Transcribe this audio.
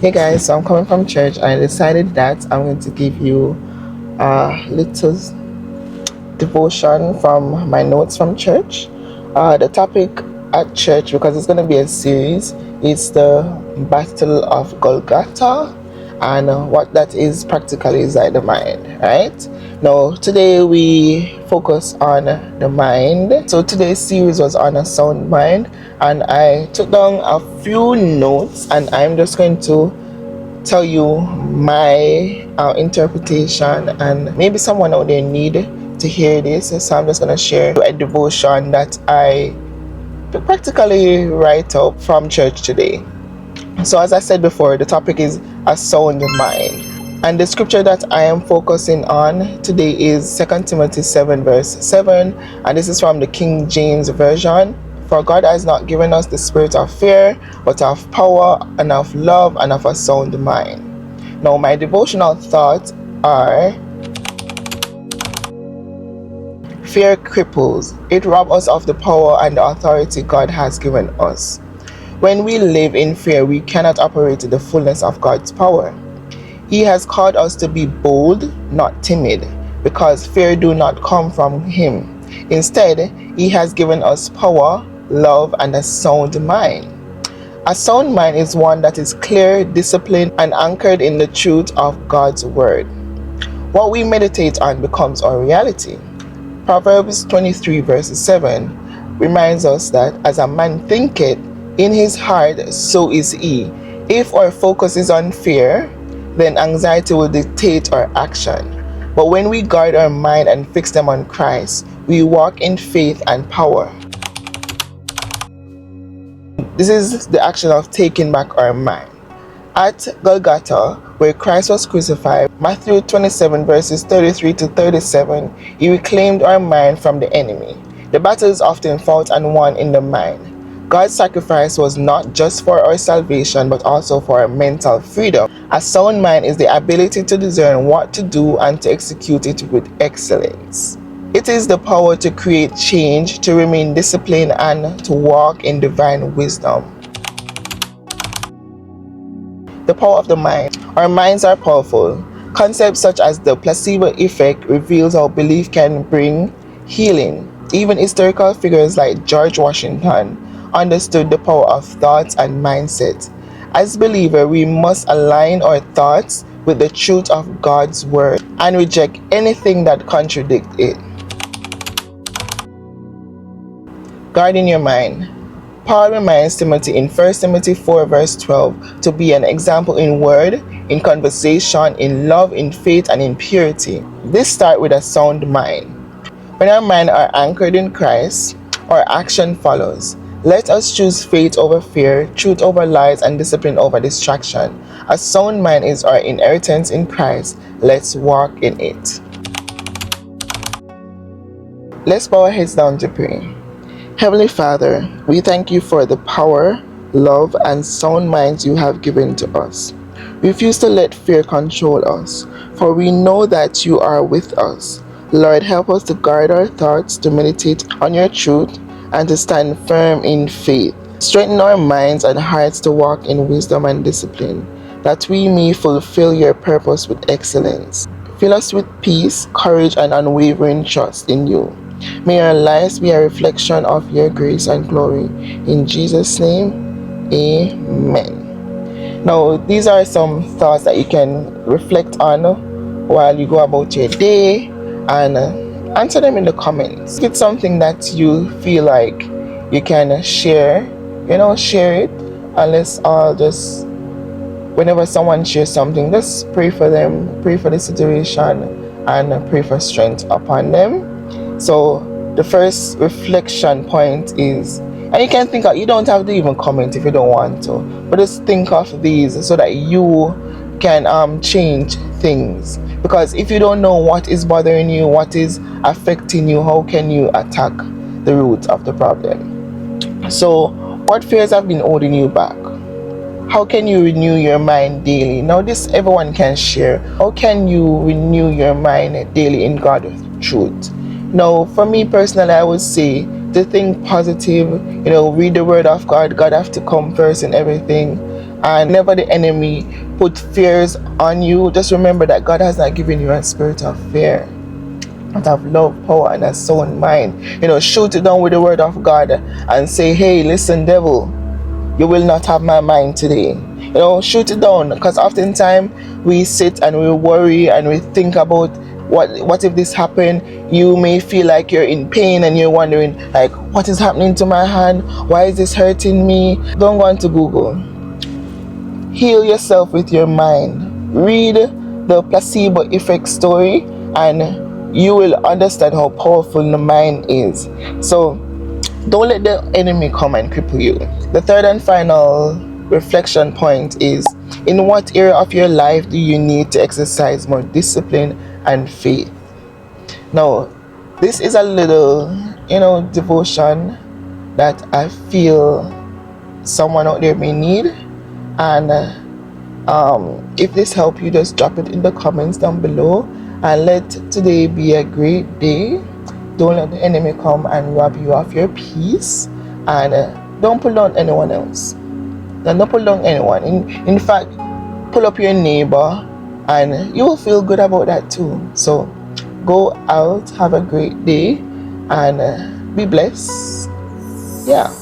Hey guys, so I'm coming from church. I decided that I'm going to give you a little devotion from my notes from church. The topic at church, because it's going to be a series, is the Battle of Golgotha, and what that is practically is like the mind, right? Now, today we focus on the mind. So today's series was on a sound mind, and I took down a few notes, and I'm just going to tell you my interpretation, and maybe someone out there need to hear this, so I'm just going to share a devotion that I practically write up from church today. So as I said before, the topic is a sound mind, and the scripture that I am focusing on today is 2 Timothy 7 verse 7, and this is from the King James Version. For God has not given us the spirit of fear, but of power and of love and of a sound mind. Now my devotional thoughts are: fear cripples. It robs us of the power and the authority God has given us. When we live in fear, we cannot operate in the fullness of God's power. He has called us to be bold, not timid, because fear do not come from Him. Instead, He has given us power, love, and a sound mind. A sound mind is one that is clear, disciplined, and anchored in the truth of God's word. What we meditate on becomes our reality. Proverbs 23 verse 7 reminds us that as a man thinketh in his heart, so is he. If our focus is on fear, then anxiety will dictate our action. But when we guard our mind and fix them on Christ, we walk in faith and power. This is the action of taking back our mind. At Golgotha, where Christ was crucified, Matthew 27 verses 33 to 37, He reclaimed our mind from the enemy. The battle is often fought and won in the mind. God's sacrifice was not just for our salvation, but also for our mental freedom. A sound mind is the ability to discern what to do and to execute it with excellence. It is the power to create change, to remain disciplined, and to walk in divine wisdom. The power of the mind. Our minds are powerful. Concepts such as the placebo effect reveals how belief can bring healing. Even historical figures like George Washington understood the power of thoughts and mindset. As believers, we must align our thoughts with the truth of God's word and reject anything that contradicts it. Guarding your mind. Paul reminds Timothy in 1 Timothy 4 verse 12 to be an example in word, in conversation, in love, in faith, and in purity. This starts with a sound mind. When our minds are anchored in Christ, our action follows. Let us choose faith over fear, truth over lies, and discipline over distraction. A sound mind is our inheritance in Christ. Let's walk in it. Let's bow our heads down to pray. Heavenly Father, we thank you for the power, love, and sound minds you have given to us. Refuse to let fear control us, for we know that you are with us. Lord, help us to guard our thoughts, to meditate on your truth, and to stand firm in faith. Strengthen our minds and hearts to walk in wisdom and discipline, that we may fulfill your purpose with excellence. Fill us with peace, courage, and unwavering trust in you. May our lives be a reflection of your grace and glory. In Jesus' name, amen. Now, these are some thoughts that you can reflect on while you go about your day, and answer them in the comments. If it's something that you feel like you can share, share it. And let's all just, whenever someone shares something, just pray for them, pray for the situation, and pray for strength upon them. So the first reflection point is, and you can think of, you don't have to even comment if you don't want to, but just think of these so that you can change things. Because if you don't know what is bothering you, what is affecting you, how can you attack the root of the problem? So what fears have been holding you back? How can you renew your mind daily? Now this everyone can share. How can you renew your mind daily in God's truth? Now, for me personally, I would say to think positive, read the word of God. God have to come first in everything. And whenever the enemy put fears on you, just remember that God has not given you a spirit of fear, but of love, power, and a sound mind. Shoot it down with the word of God and say, hey, listen, devil, you will not have my mind today. Shoot it down, because oftentimes we sit and we worry and we think about what if this happened. You may feel like you're in pain and you're wondering, like, what is happening to my hand? Why is this hurting me? Don't go on to Google. Heal yourself with your mind. Read the placebo effect story and you will understand how powerful the mind is. So don't let the enemy come and cripple you. The third and final reflection point is, in what area of your life do you need to exercise more discipline and faith? Now, this is a little, devotion that I feel someone out there may need. And if this helps you, just drop it in the comments down below. And let today be a great day. Don't let the enemy come and rob you of your peace. And don't pull down anyone else. Don't pull down anyone. In fact, pull up your neighbor and you will feel good about that too. So go out, have a great day, and be blessed. Yeah.